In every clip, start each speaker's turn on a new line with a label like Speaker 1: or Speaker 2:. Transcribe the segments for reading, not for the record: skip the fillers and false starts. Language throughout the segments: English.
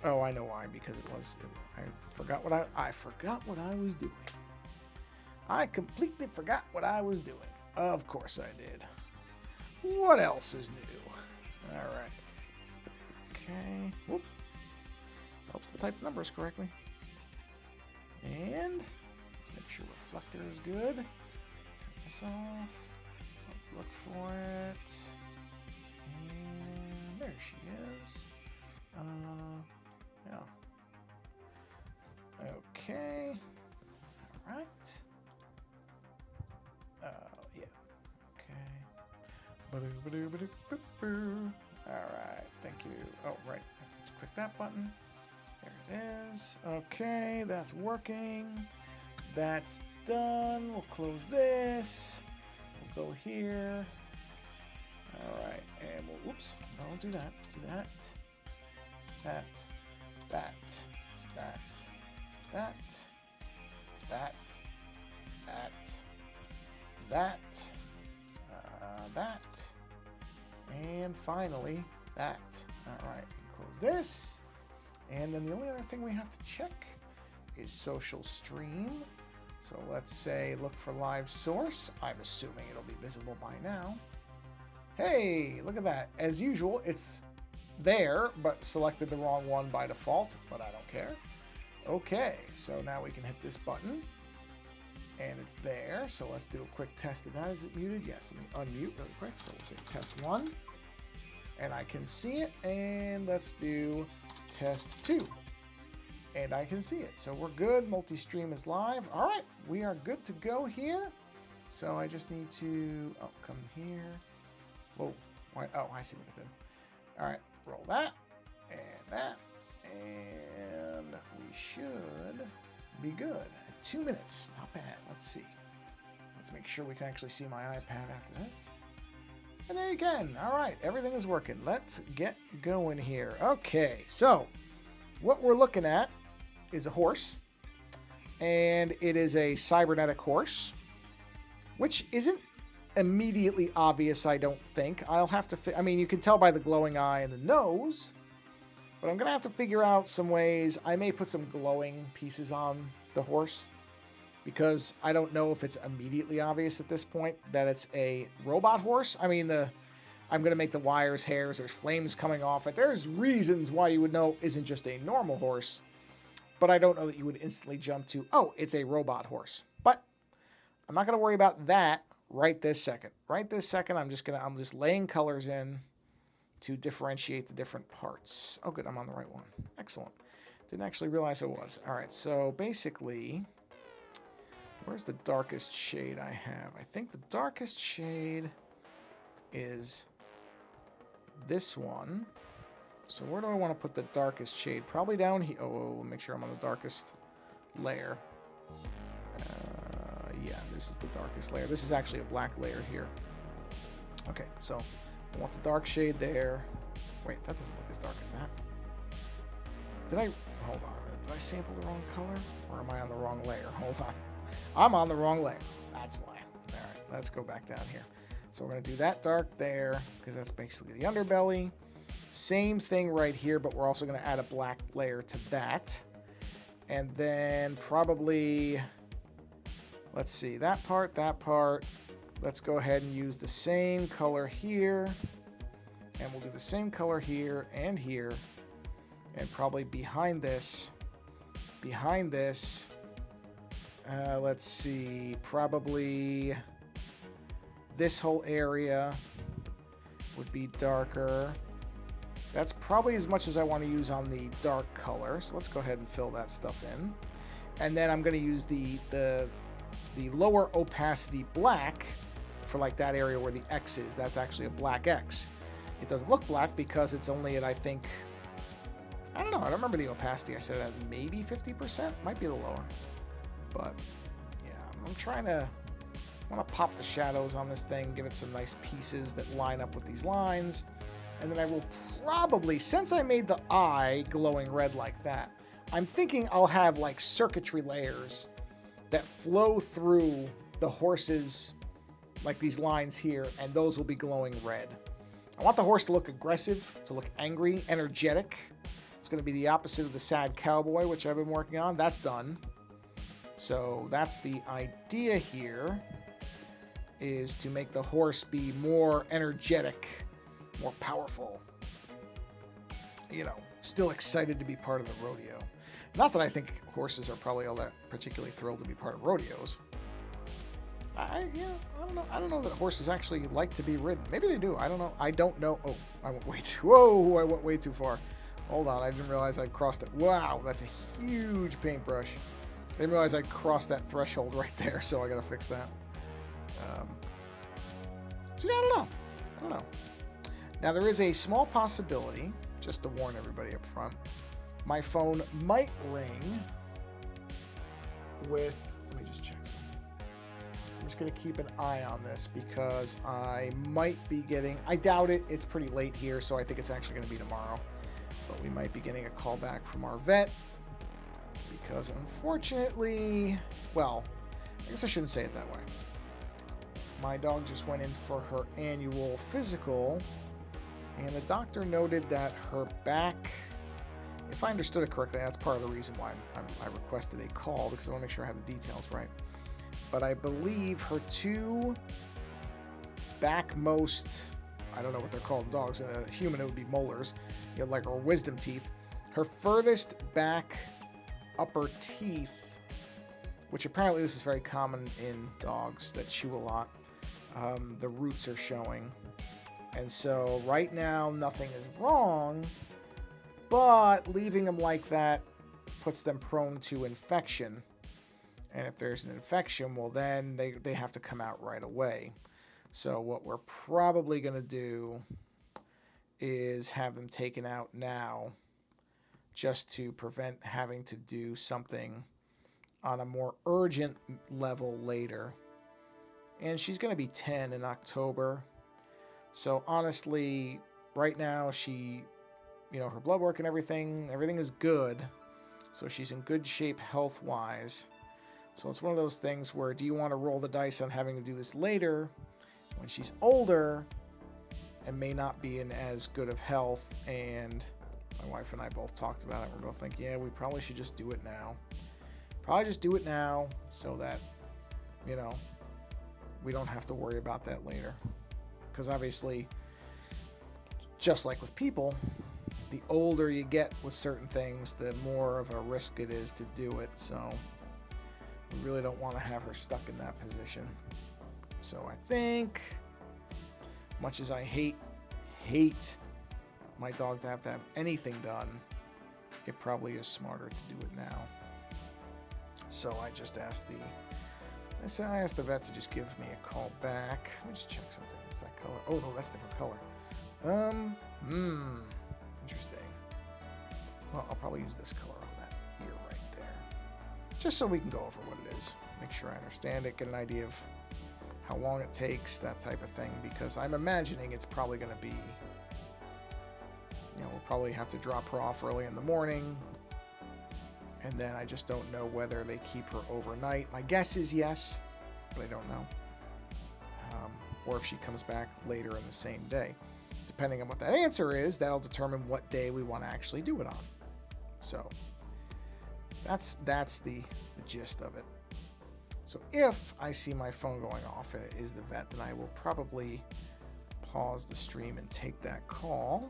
Speaker 1: Oh, I know why. Because I forgot what I forgot what I was doing. I completely forgot what I was doing. Of course I did. What else is new? All right. Okay. Whoop. Helps to type numbers correctly. And let's make sure reflector is good. Turn this off. Let's look for it. And there she is. Yeah. Okay. All right. Yeah. Okay. All right. Thank you. Oh, right. I have to click that button. There it is. Okay, that's working. That's done. We'll close this. We'll go here. All right, and we'll, whoops, don't do that. Do that. That. That. That. That. That. That. That. That. And finally, that. All right, close this. And then the only other thing we have to check is social stream. So let's say look for live source. I'm assuming it'll be visible by now. Hey, look at that. As usual, it's there, but selected the wrong one by default, but I don't care. Okay, so now we can hit this button and it's there. So let's do a quick test of that. Is it muted? Yes, let me unmute really quick. So we'll say test 1 and I can see it. And let's do test 2 and I can see it. So we're good. Multi-stream is live. All right, we are good to go here. So I just need to come here. Whoa, oh, I see what it did. All right, roll that, and we should be good. 2 minutes, not bad. Let's see. Let's make sure we can actually see my iPad after this. And there you can. All right, everything is working. Let's get going here. Okay, so what we're looking at is a horse, and it is a cybernetic horse, which isn't immediately obvious, I don't think. I'll have to, I mean, you can tell by the glowing eye and the nose, but I'm going to have to figure out some ways. I may put some glowing pieces on the horse because I don't know if it's immediately obvious at this point that it's a robot horse. I mean, I'm going to make the wires hairs. There's flames coming off it. There's reasons why you would know it isn't just a normal horse, but I don't know that you would instantly jump to, oh, it's a robot horse. But I'm not going to worry about that right this second. Right this second, I'm just laying colors in to differentiate the different parts. Oh, good, I'm on the right one. Excellent. Didn't actually realize I was. All right, so basically, where's the darkest shade I have? I think the darkest shade is this one. So where do I want to put the darkest shade? Probably down here. Oh, make sure I'm on the darkest layer. Yeah, this is the darkest layer. This is actually a black layer here. Okay, so I want the dark shade there. Wait, that doesn't look as dark as that. Hold on a minute. Did I sample the wrong color? Or am I on the wrong layer? Hold on. I'm on the wrong layer. That's why. All right, let's go back down here. So we're going to do that dark there because that's basically the underbelly. Same thing right here, but we're also going to add a black layer to that. And then probably, let's see, that part. Let's go ahead and use the same color here. And we'll do the same color here and here. And probably behind this. Let's see, probably this whole area would be darker. That's probably as much as I want to use on the dark color. So let's go ahead and fill that stuff in. And then I'm going to use the lower opacity black for like that area where the X is. That's actually a black X. It doesn't look black because it's only at, I think, I don't know. I don't remember the opacity. I said at maybe 50%. Might be a little lower. But yeah, I'm trying to, I want to pop the shadows on this thing, give it some nice pieces that line up with these lines. And then I will probably, since I made the eye glowing red like that, I'm thinking I'll have like circuitry layers that flow through the horse's, like these lines here, and those will be glowing red. I want the horse to look aggressive, to look angry, energetic. It's going to be the opposite of the sad cowboy, which I've been working on. That's done. So that's the idea here, is to make the horse be more energetic, more powerful. You know, still excited to be part of the rodeo. Not that I think horses are probably all that particularly thrilled to be part of rodeos. I don't know that horses actually like to be ridden. Maybe they do. I don't know. I don't know. Oh, I went way too. Whoa! I went way too far. Hold on. I didn't realize I'd crossed it. Wow, that's a huge paintbrush. I didn't realize I'd crossed that threshold right there. So I gotta fix that. So yeah, I don't know. Now there is a small possibility, just to warn everybody up front, my phone might ring with. Let me just check. I'm just going to keep an eye on this because I might be getting, I doubt it, it's pretty late here, so I think it's actually going to be tomorrow, but we might be getting a call back from our vet because unfortunately, well, I guess I shouldn't say it that way. My dog just went in for her annual physical, and the doctor noted that her back, if I understood it correctly, that's part of the reason why I requested a call, because I want to make sure I have the details right. But I believe her two backmost, I don't know what they're called in dogs, in a human it would be molars, you know, like her wisdom teeth. Her furthest back upper teeth, which apparently this is very common in dogs that chew a lot, the roots are showing. And so right now nothing is wrong, but leaving them like that puts them prone to infection. And if there's an infection, well, then they have to come out right away. So what we're probably going to do is have them taken out now just to prevent having to do something on a more urgent level later. And she's going to be 10 in October. So honestly, right now she, you know, her blood work and everything is good. So she's in good shape health-wise. So it's one of those things where, do you want to roll the dice on having to do this later when she's older and may not be in as good of health? And my wife and I both talked about it. We're both thinking, yeah, we probably should just do it now. Probably just do it now so that, you know, we don't have to worry about that later. Because obviously, just like with people, the older you get with certain things, the more of a risk it is to do it. So we really don't want to have her stuck in that position. So I think, much as I hate my dog to have anything done, it probably is smarter to do it now. So I just asked I asked the vet to just give me a call back. Let me just check something. It's that color. Oh no, that's a different color. Interesting. Well, I'll probably use this color on that ear right there, just so we can go over what it is, make sure I understand it, get an idea of how long it takes, that type of thing, because I'm imagining it's probably going to be, you know, we'll probably have to drop her off early in the morning, and then I just don't know whether they keep her overnight. My guess is yes, but I don't know. Or if she comes back later in the same day. Depending on what that answer is, that'll determine what day we want to actually do it on. So that's the gist of it. So if I see my phone going off and it is the vet, then I will probably pause the stream and take that call.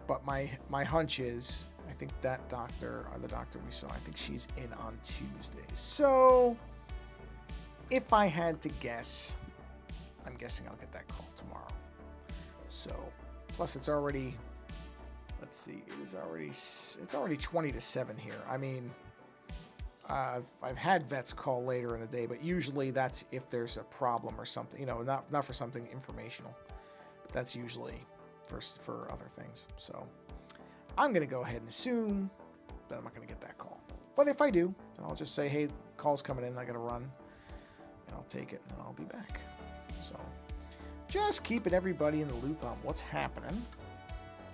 Speaker 1: But my hunch is, I think that doctor, or the doctor we saw, I think she's in on Tuesday. So if I had to guess, I'm guessing I'll get that call tomorrow. So, plus it's already, let's see, it's already 20 to 7 here. I mean, I've had vets call later in the day, but usually that's if there's a problem or something, you know, not for something informational. But that's usually for other things. So I'm going to go ahead and assume that I'm not going to get that call. But if I do, then I'll just say, hey, call's coming in, I got to run, and I'll take it, and then I'll be back. So just keeping everybody in the loop on what's happening.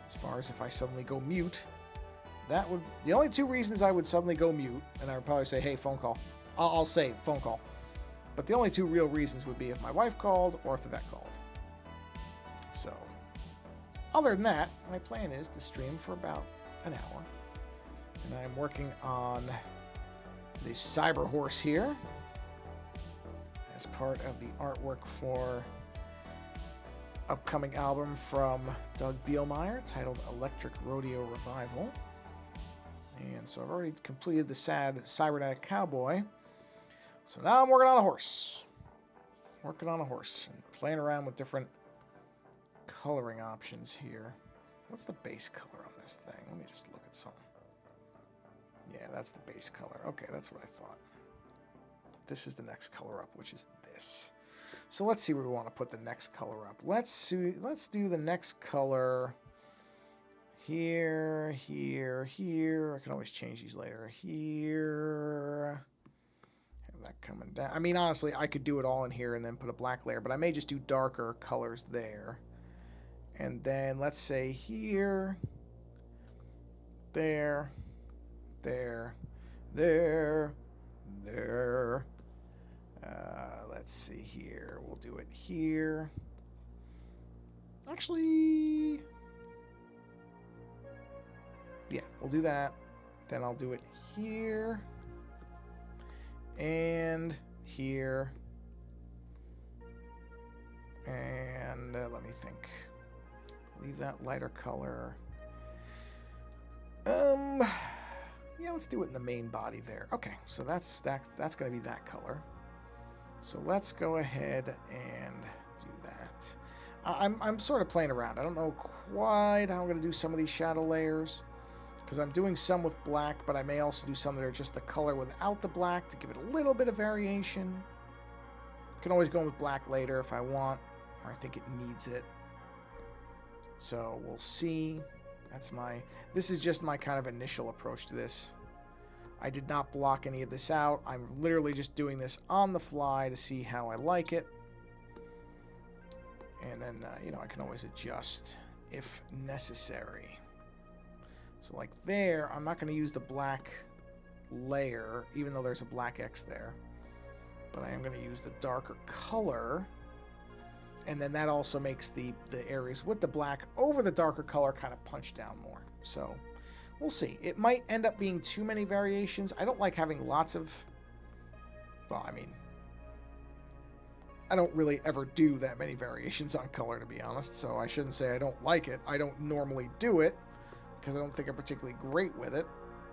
Speaker 1: As far as if I suddenly go mute, that would, the only two reasons I would suddenly go mute, and I would probably say, hey, phone call. I'll say phone call. But the only two real reasons would be if my wife called or if the vet called. So other than that, my plan is to stream for about an hour. And I'm working on the Cyber Horse here as part of the artwork for upcoming album from Doug Bielmeyer titled Electric Rodeo Revival. And so I've already completed the sad cybernetic cowboy. So now I'm working on a horse. Working on a horse and playing around with different coloring options here. What's the base color on this thing? Let me just look at something. Yeah, that's the base color. Okay, that's what I thought. This is the next color up, which is this. So let's see where we want to put the next color up. Let's do the next color here, here, here. I can always change these later. Here. Have that coming down. I mean, honestly, I could do it all in here and then put a black layer, but I may just do darker colors there. And then let's say here, there, there, there, there. Let's see here. We'll do it here. Actually, yeah, we'll do that. Then I'll do it here and here. And let me think. Leave that lighter color. Yeah, let's do it in the main body there. Okay, so that's going to be that color. So let's go ahead and do that. I'm sort of playing around. I don't know quite how I'm going to do some of these shadow layers because I'm doing some with black, but I may also do some that are just the color without the black to give it a little bit of variation. Can always go with black later if I want, or I think it needs it. So we'll see. This is just my kind of initial approach to this. I did not block any of this out. I'm literally just doing this on the fly to see how I like it. And then, I can always adjust if necessary. So like there, I'm not going to use the black layer, even though there's a black X there. But I am going to use the darker color. And then that also makes the areas with the black over the darker color kind of punch down more. So we'll see. It might end up being too many variations. I don't like having lots of... Well, I mean, I don't really ever do that many variations on color, to be honest. So I shouldn't say I don't like it. I don't normally do it because I don't think I'm particularly great with it.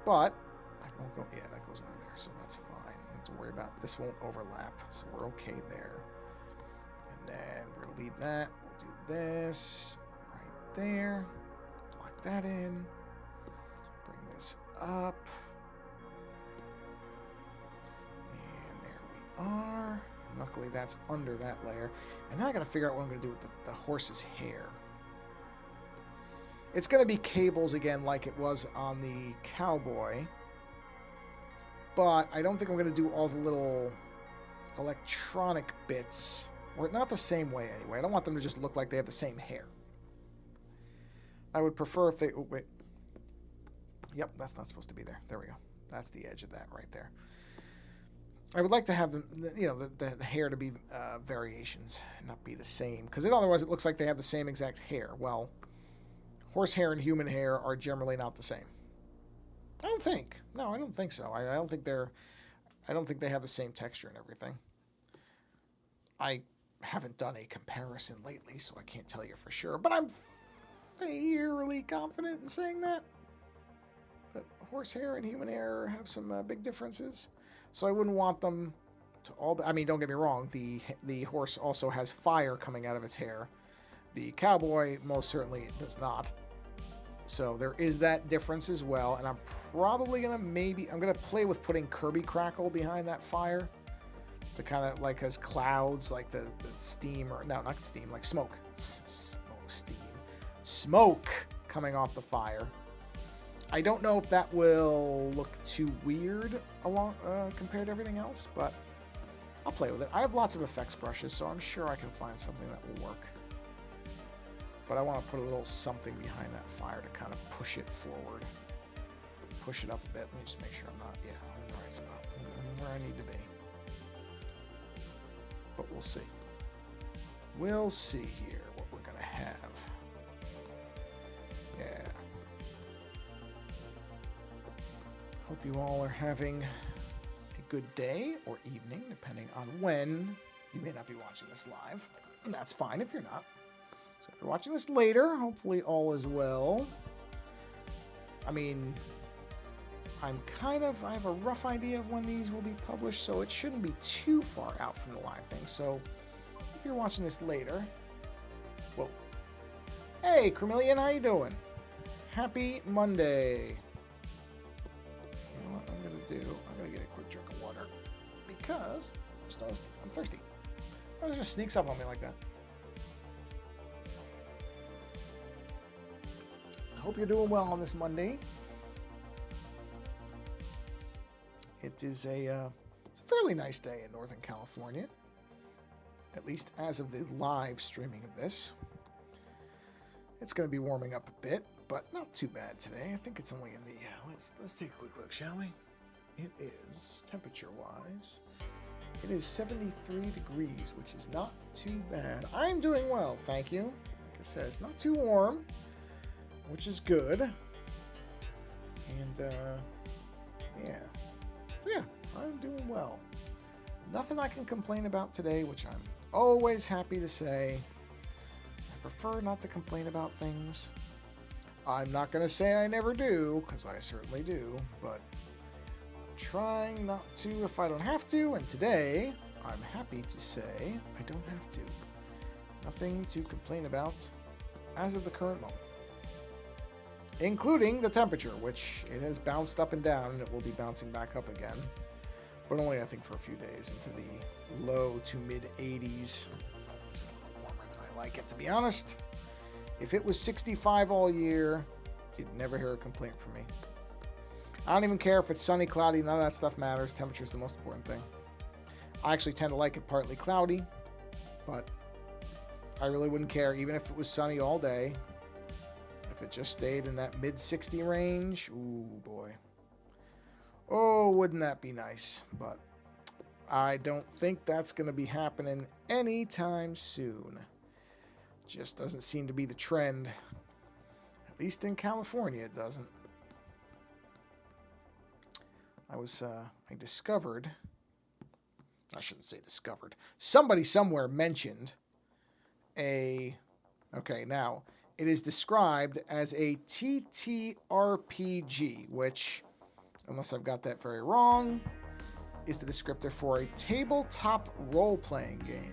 Speaker 1: But I won't go... Yeah, that goes under there, so that's fine. I don't have to worry about... This won't overlap, so we're okay there. And then we're going to leave that. We'll do this right there. Lock that in. Bring this up. And there we are. And luckily that's under that layer. And now I got to figure out what I'm going to do with the horse's hair. It's going to be cables again like it was on the cowboy. But I don't think I'm going to do all the little electronic bits. Or not the same way anyway. I don't want them to just look like they have the same hair. I would prefer if they... Oh, wait. Yep, that's not supposed to be there. There we go. That's the edge of that right there. I would like to have them, the hair to be variations, not be the same. Because otherwise it looks like they have the same exact hair. Well, horse hair and human hair are generally not the same. I don't think. No, I don't think so. I don't think they have the same texture and everything. I haven't done a comparison lately, so I can't tell you for sure. But I'm fairly confident in saying that horse hair and human hair have some big differences. So I wouldn't want them to all be... I mean, don't get me wrong. The horse also has fire coming out of its hair. The cowboy most certainly does not. So there is that difference as well. And I'm probably going to I'm going to play with putting Kirby Crackle behind that fire. To kind of like as clouds, like the steam, or no, not steam, like smoke. Smoke coming off the fire. I don't know if that will look too weird compared to everything else, but I'll play with it. I have lots of effects brushes, so I'm sure I can find something that will work. But I want to put a little something behind that fire to kind of push it forward. Push it up a bit. Let me just make sure I'm not, I'm in the right spot. I'm where I need to be. But we'll see. We'll see here what we're going to have. Hope you all are having a good day or evening, depending on when. You may not be watching this live. That's fine if you're not. So if you're watching this later, hopefully all is well. I mean, I have a rough idea of when these will be published, so it shouldn't be too far out from the live thing. So if you're watching this later, whoa. Hey, Cremillion, how you doing? Happy Monday. You know what I'm going to do? I'm going to get a quick drink of water because I'm thirsty. It just sneaks up on me like that. I hope you're doing well on this Monday. It's a fairly nice day in Northern California, at least as of the live streaming of this. It's going to be warming up a bit, but not too bad today. I think it's only in the... let's take a quick look, shall we? It is, temperature-wise, it is 73 degrees, which is not too bad. I'm doing well, thank you. Like I said, it's not too warm, which is good. And, yeah, I'm doing well. Nothing I can complain about today, which I'm always happy to say. I prefer not to complain about things. I'm not going to say I never do, because I certainly do, but I'm trying not to if I don't have to, and today I'm happy to say I don't have to. Nothing to complain about as of the current moment. Including the temperature, which it has bounced up and down, and it will be bouncing back up again. But only, I think, for a few days, into the low to mid-80s. Which is a little warmer than I like it, to be honest. If it was 65 all year, you'd never hear a complaint from me. I don't even care if it's sunny, cloudy, none of that stuff matters. Temperature's the most important thing. I actually tend to like it partly cloudy, but I really wouldn't care, even if it was sunny all day. If it just stayed in that mid-60 range, ooh, boy. Oh, wouldn't that be nice? But I don't think that's going to be happening anytime soon. Just doesn't seem to be the trend. At least in California, it doesn't. I discovered... I shouldn't say discovered. Somebody somewhere mentioned a... Okay, now... It is described as a TTRPG, which, unless I've got that very wrong, is the descriptor for a tabletop role-playing game.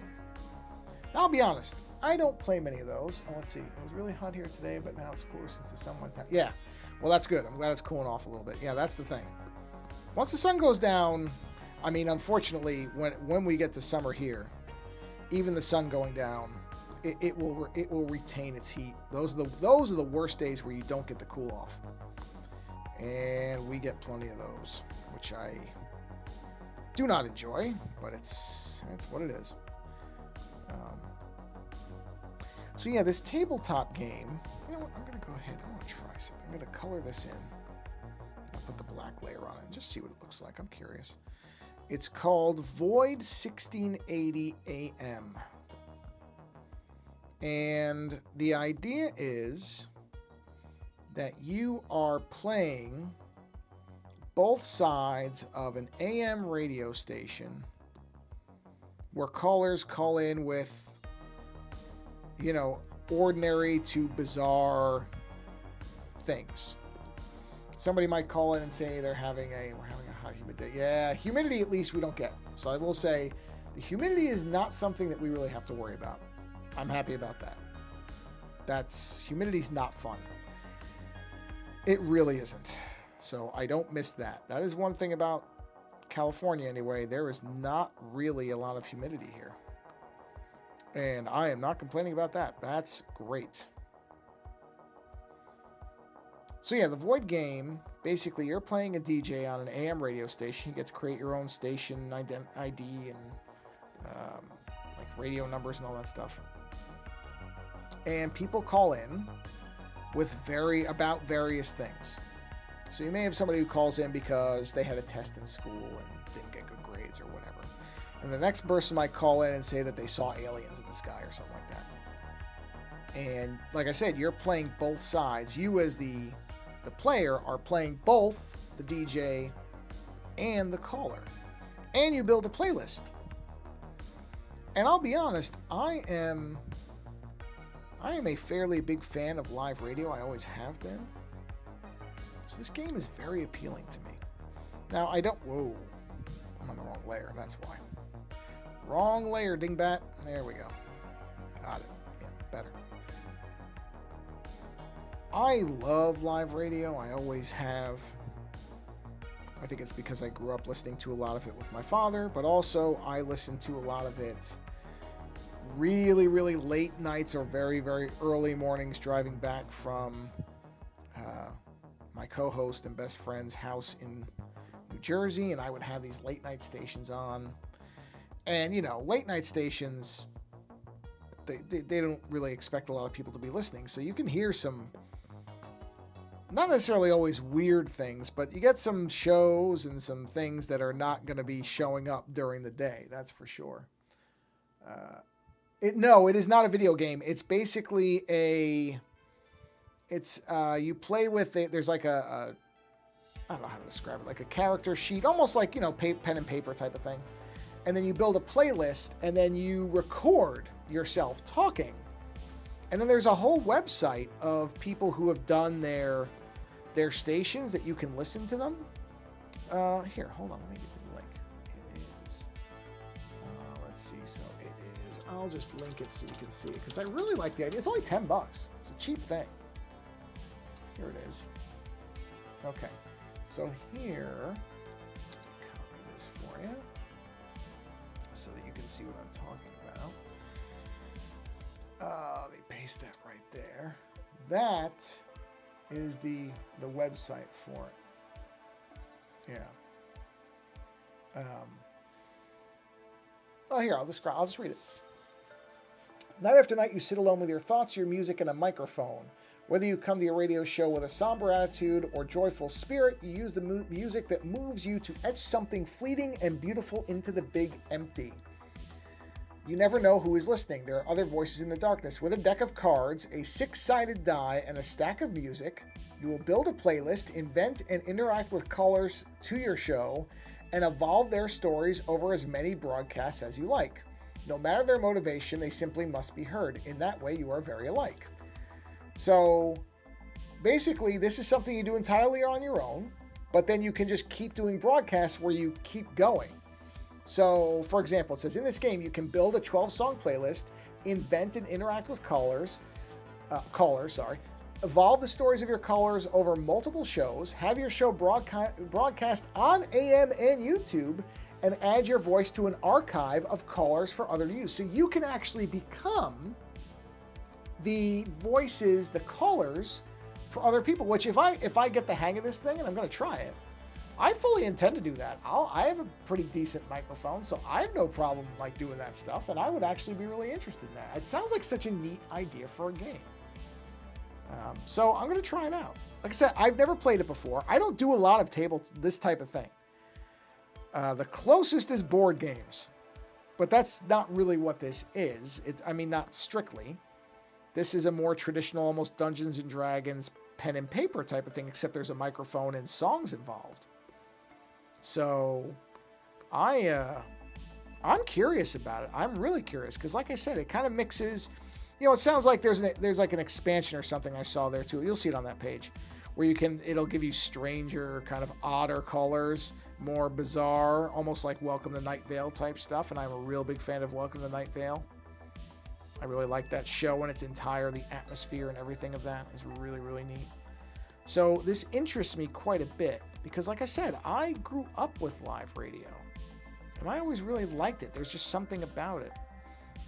Speaker 1: Now, I'll be honest, I don't play many of those. Oh, let's see. It was really hot here today, but now it's cooler since the sun went down. Yeah, well, that's good. I'm glad it's cooling off a little bit. Yeah, that's the thing. Once the sun goes down, I mean, unfortunately, when we get to summer here, even the sun going down, it will retain its heat. Those are the worst days where you don't get the cool off, and we get plenty of those, which I do not enjoy, but it's what it is. So yeah, this tabletop game. You know what? I'm gonna go ahead. I want to try something. I'm gonna color this in. I'll put the black layer on it and just see what it looks like. I'm curious. It's called Void 1680 AM. And the idea is that you are playing both sides of an AM radio station where callers call in with, you know, ordinary to bizarre things. Somebody might call in and say we're having a hot humid day. Yeah, humidity at least we don't get. So I will say the humidity is not something that we really have to worry about. I'm happy about that. Humidity's not fun. It really isn't. So I don't miss that. That is one thing about California anyway. There is not really a lot of humidity here. And I am not complaining about that. That's great. So yeah, the Void game, basically you're playing a DJ on an AM radio station. You get to create your own station ID and like radio numbers and all that stuff. And people call in with about various things. So you may have somebody who calls in because they had a test in school and didn't get good grades or whatever. And the next person might call in and say that they saw aliens in the sky or something like that. And like I said, you're playing both sides. You as the player are playing both the DJ, and the caller. And you build a playlist. And I'll be honest, I am a fairly big fan of live radio. I always have been. So this game is very appealing to me. Now, whoa, I'm on the wrong layer, that's why. Wrong layer, dingbat. There we go. Got it. Yeah, better. I love live radio. I always have. I think it's because I grew up listening to a lot of it with my father, but also I listen to a lot of it really, really late nights or very, very early mornings driving back from my co-host and best friend's house in New Jersey, and I would have these late night stations on. And, you know, late night stations, they don't really expect a lot of people to be listening, so you can hear some, not necessarily always weird things, but you get some shows and some things that are not going to be showing up during the day, that's for sure. No, it is not a video game. It's basically you play with it. There's like I don't know how to describe it, like a character sheet, almost like, you know, pen and paper type of thing. And then you build a playlist, and then you record yourself talking. And then there's a whole website of people who have done their stations that you can listen to them. Here, hold on, let me get the link. It is, let's see, so it is, I'll just link it so you can see it, because I really like the idea. It's only $10. It's a cheap thing. Here it is. Okay, so here, copy this for you, so that you can see what I'm talking about. Let me paste that right there. That is the website for it. Yeah. Oh, here, I'll just read it. Night after night, you sit alone with your thoughts, your music, and a microphone. Whether you come to your radio show with a somber attitude or joyful spirit, you use the music that moves you to etch something fleeting and beautiful into the big empty. You never know who is listening. There are other voices in the darkness. With a deck of cards, a 6-sided die, and a stack of music, you will build a playlist, invent and interact with callers to your show, and evolve their stories over as many broadcasts as you like. No matter their motivation, they simply must be heard. In that way, you are very alike. So, basically, this is something you do entirely on your own, but then you can just keep doing broadcasts where you keep going. So, for example, it says, in this game, you can build a 12-song playlist, invent and interact with callers, evolve the stories of your callers over multiple shows, have your show broadcast on AM and YouTube, and add your voice to an archive of callers for other use. So you can actually become the voices, the callers for other people, which if I get the hang of this thing, and I'm going to try it, I fully intend to do that. I have a pretty decent microphone, so I have no problem like doing that stuff, and I would actually be really interested in that. It sounds like such a neat idea for a game. So I'm going to try it out. Like I said, I've never played it before. I don't do a lot of this type of thing. The closest is board games, but that's not really what this is. I mean, not strictly. This is a more traditional, almost Dungeons and Dragons pen and paper type of thing, except there's a microphone and songs involved. So I'm curious about it. I'm really curious because, like I said, it kind of mixes. You know, it sounds like there's like an expansion or something I saw there too. You'll see it on that page where it'll give you stranger, kind of odder colors, more bizarre, almost like Welcome to Night Vale type stuff. And I'm a real big fan of Welcome to Night Vale. I really like that show in its entire, the atmosphere and everything of that is really, really neat. So this interests me quite a bit because, like I said, I grew up with live radio and I always really liked it. There's just something about it.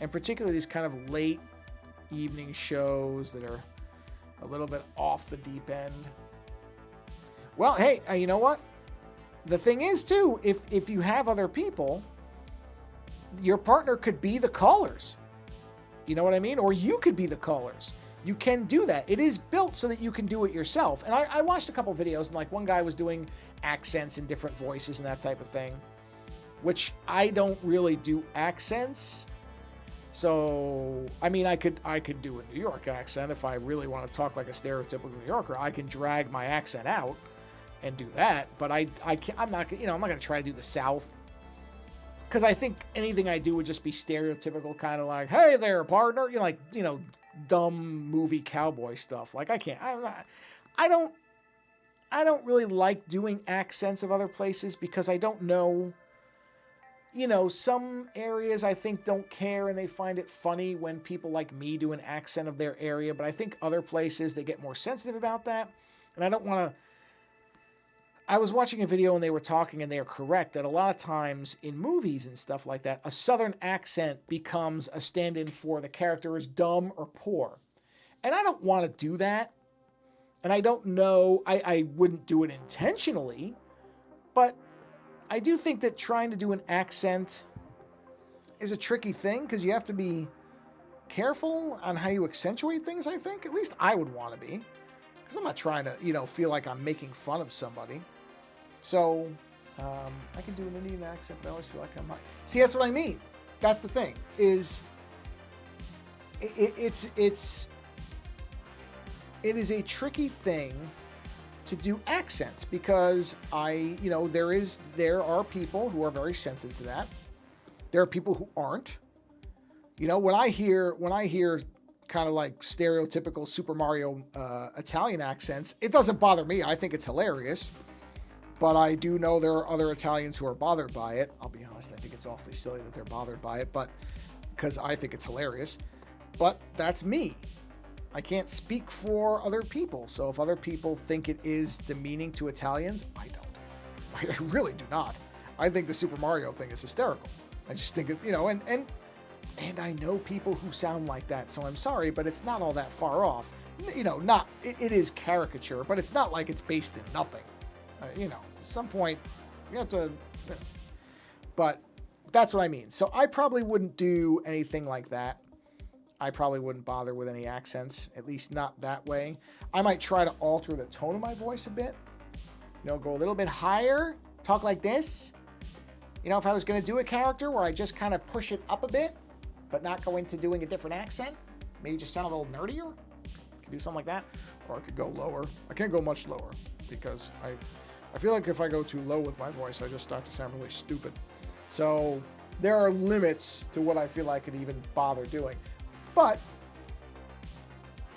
Speaker 1: And particularly these kind of late evening shows that are a little bit off the deep end. Well, hey, you know what? The thing is, too, if you have other people, your partner could be the callers. You know what I mean? Or you could be the callers. You can do that. It is built so that you can do it yourself. And I watched a couple videos, and like one guy was doing accents and different voices and that type of thing, which I don't really do accents. So, I mean, I could do a New York accent if I really want to talk like a stereotypical New Yorker. I can drag my accent out. and do that. But I can't, I'm not going to try to do the South. Because I think anything I do would just be stereotypical, kind of like, hey there, partner. Dumb movie cowboy stuff. Like, I don't really like doing accents of other places because I don't know. Some areas I think don't care and they find it funny when people like me do an accent of their area. But I think other places, they get more sensitive about that. And I don't want to. I was watching a video and they were talking, and they are correct that a lot of times in movies and stuff like that, a Southern accent becomes a stand-in for the character is dumb or poor. And I don't want to do that. And I don't know, I wouldn't do it intentionally, but I do think that trying to do an accent is a tricky thing because you have to be careful on how you accentuate things, I think. At least I would want to be. Because I'm not trying to, feel like I'm making fun of somebody. So, I can do an Indian accent, but I always feel like I'm not. See, that's what I mean. That's the thing. Is it is a tricky thing to do accents because there are people who are very sensitive to that. There are people who aren't. When I hear kind of like stereotypical Super Mario Italian accents, it doesn't bother me. I think it's hilarious. But I do know there are other Italians who are bothered by it. I'll be honest, I think it's awfully silly that they're bothered by it, but because I think it's hilarious. But that's me. I can't speak for other people. So if other people think it is demeaning to Italians, I don't. I really do not. I think the Super Mario thing is hysterical. I just think it, and I know people who sound like that, so I'm sorry, but it's not all that far off. It is caricature, but it's not like it's based in nothing. At some point, you have to, but that's what I mean. So I probably wouldn't do anything like that. I probably wouldn't bother with any accents, at least not that way. I might try to alter the tone of my voice a bit. Go a little bit higher, talk like this. If I was going to do a character where I just kind of push it up a bit, but not go into doing a different accent, maybe just sound a little nerdier. I could do something like that. Or I could go lower. I can't go much lower because I feel like if I go too low with my voice, I just start to sound really stupid. So there are limits to what I feel I could even bother doing. But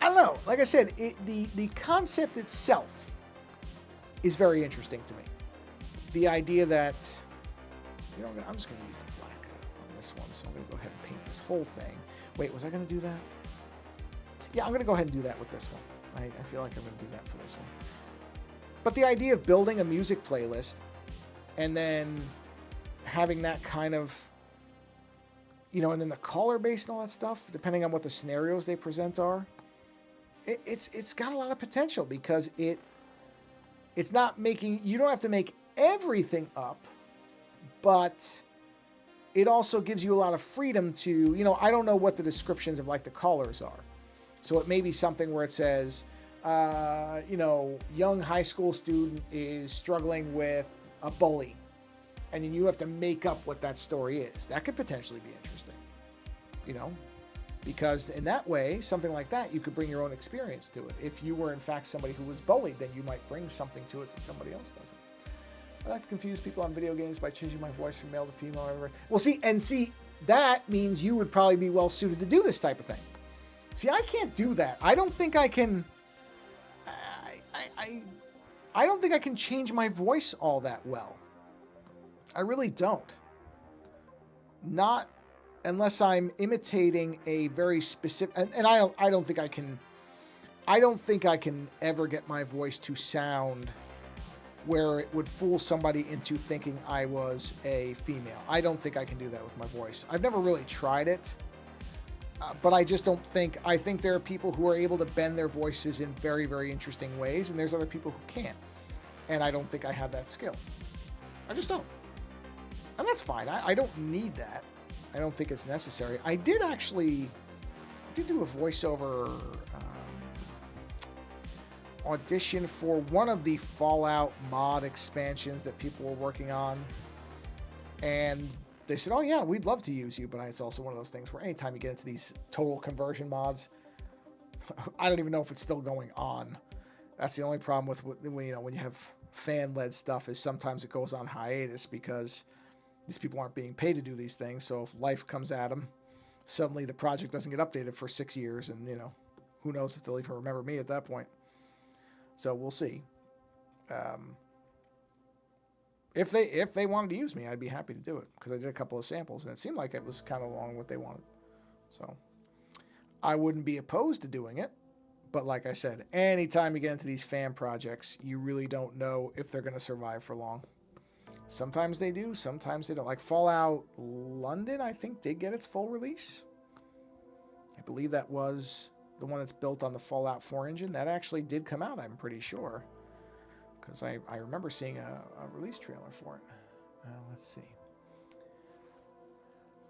Speaker 1: I don't know. Like I said, the concept itself is very interesting to me. The idea that, I'm just going to use the black on this one. So I'm going to go ahead and paint this whole thing. Wait, was I going to do that? Yeah, I'm going to go ahead and do that with this one. I feel like I'm going to do that for this one. But the idea of building a music playlist and then having that kind of, and then the caller base and all that stuff, depending on what the scenarios they present are, it's got a lot of potential because it's not making, you don't have to make everything up, but it also gives you a lot of freedom to, I don't know what the descriptions of like the callers are. So it may be something where it says, young high school student is struggling with a bully. And then you have to make up what that story is. That could potentially be interesting, because in that way, something like that, you could bring your own experience to it. If you were in fact somebody who was bullied, then you might bring something to it that somebody else doesn't. I like to confuse people on video games by changing my voice from male to female. Well, see, that means you would probably be well suited to do this type of thing. See, I can't do that. I don't think I can. I don't think I can change my voice all that well. I really don't. Not unless I'm imitating a very specific, and I don't think I can. I don't think I can ever get my voice to sound where it would fool somebody into thinking I was a female. I don't think I can do that with my voice. I've never really tried it. But I just don't think, I think there are people who are able to bend their voices in very, very interesting ways, and there's other people who can't. And I don't think I have that skill. I just don't. And that's fine. I don't need that. I don't think it's necessary. I did do a voiceover audition for one of the Fallout mod expansions that people were working on. And they said, oh yeah, we'd love to use you, but it's also one of those things where anytime you get into these total conversion mods, I don't even know if it's still going on. That's the only problem with when you have fan-led stuff is sometimes it goes on hiatus because these people aren't being paid to do these things. So if life comes at them, suddenly the project doesn't get updated for 6 years, and who knows if they'll even remember me at that point. So we'll see. If they wanted to use me, I'd be happy to do it because I did a couple of samples and it seemed like it was kind of along what they wanted. So I wouldn't be opposed to doing it. But like I said, anytime you get into these fan projects, you really don't know if they're going to survive for long. Sometimes they do, sometimes they don't. Like Fallout London, I think, did get its full release. I believe that was the one that's built on the Fallout 4 engine. That actually did come out, I'm pretty sure. Because I remember seeing a release trailer for it. Let's see.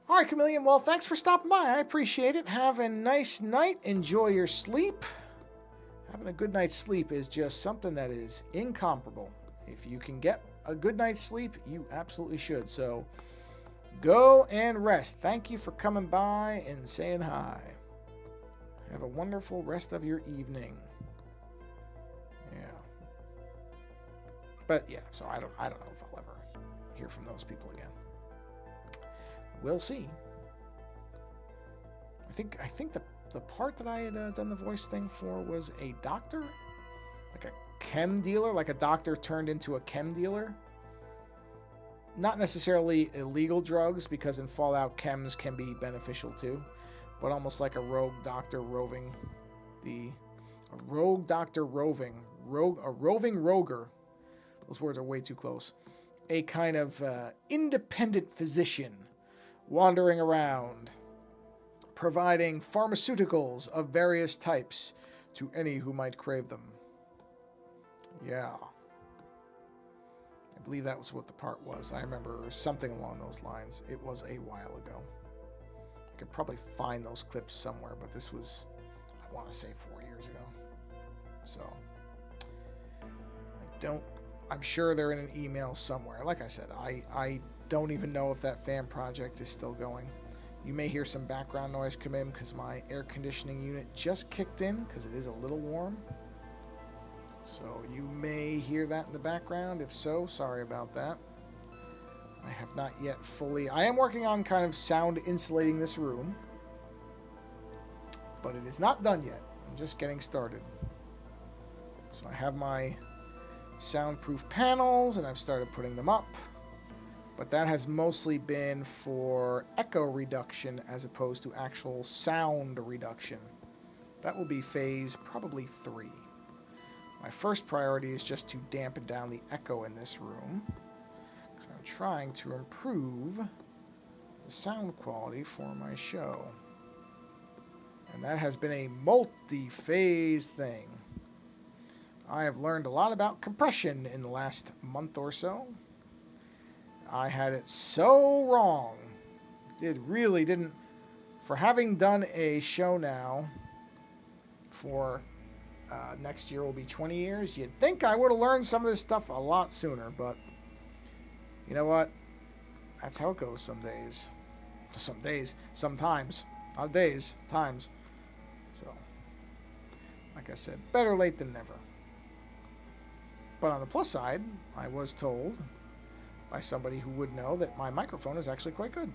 Speaker 1: All right, Chameleon. Well, thanks for stopping by. I appreciate it. Have a nice night. Enjoy your sleep. Having a good night's sleep is just something that is incomparable. If you can get a good night's sleep, you absolutely should. So go and rest. Thank you for coming by and saying hi. Have a wonderful rest of your evening. Yeah. But yeah, so I don't know if I'll ever hear from those people again. We'll see. I think the part that I had done the voice thing for was a doctor, like a chem dealer, like a doctor turned into a chem dealer. Not necessarily illegal drugs, because in Fallout chems can be beneficial too, but almost like a rogue doctor roving a roving roger. Those words are way too close. A kind of independent physician wandering around, providing pharmaceuticals of various types to any who might crave them. Yeah. I believe that was what the part was. I remember something along those lines. It was a while ago. I could probably find those clips somewhere, but this was, I want to say, 4 years ago. So, I'm sure they're in an email somewhere. Like I said, I don't even know if that fan project is still going. You may hear some background noise come in because my air conditioning unit just kicked in because it is a little warm. So you may hear that in the background. If so, sorry about that. I have not yet fully... I am working on kind of sound insulating this room, but it is not done yet. I'm just getting started. So I have my soundproof panels and I've started putting them up. But that has mostly been for echo reduction as opposed to actual sound reduction. That will be phase probably 3. My first priority is just to dampen down the echo in this room, because I'm trying to improve the sound quality for my show. And that has been a multi-phase thing. I have learned a lot about compression in the last month or so. I had it so wrong. Didn't. For having done a show now for next year will be 20 years, you'd think I would have learned some of this stuff a lot sooner, but you know what? That's how it goes some days. Sometimes. Not days, times. So, like I said, better late than never. But on the plus side, I was told by somebody who would know that my microphone is actually quite good.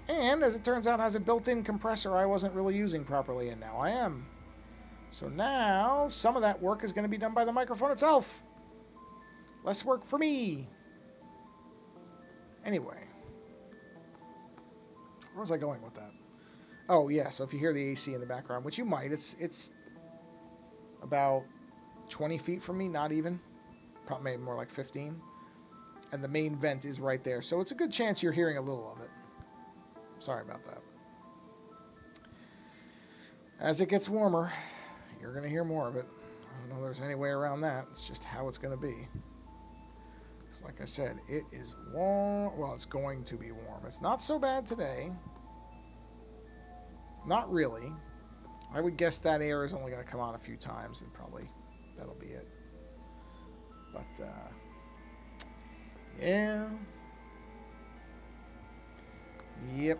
Speaker 1: And, as it turns out, has a built-in compressor I wasn't really using properly, and now I am. So now, some of that work is going to be done by the microphone itself. Less work for me. Anyway. Where was I going with that? Oh, yeah, so if you hear the AC in the background, which you might, it's about 20 feet from me, not even. Probably maybe more like 15. And the main vent is right there, so it's a good chance you're hearing a little of it. Sorry about that. As it gets warmer, you're going to hear more of it. I don't know if there's any way around that. It's just how it's going to be. Because like I said, it is warm. Well, it's going to be warm. It's not so bad today. Not really. I would guess that air is only going to come on a few times, and probably that'll be it. But, yeah. Yep.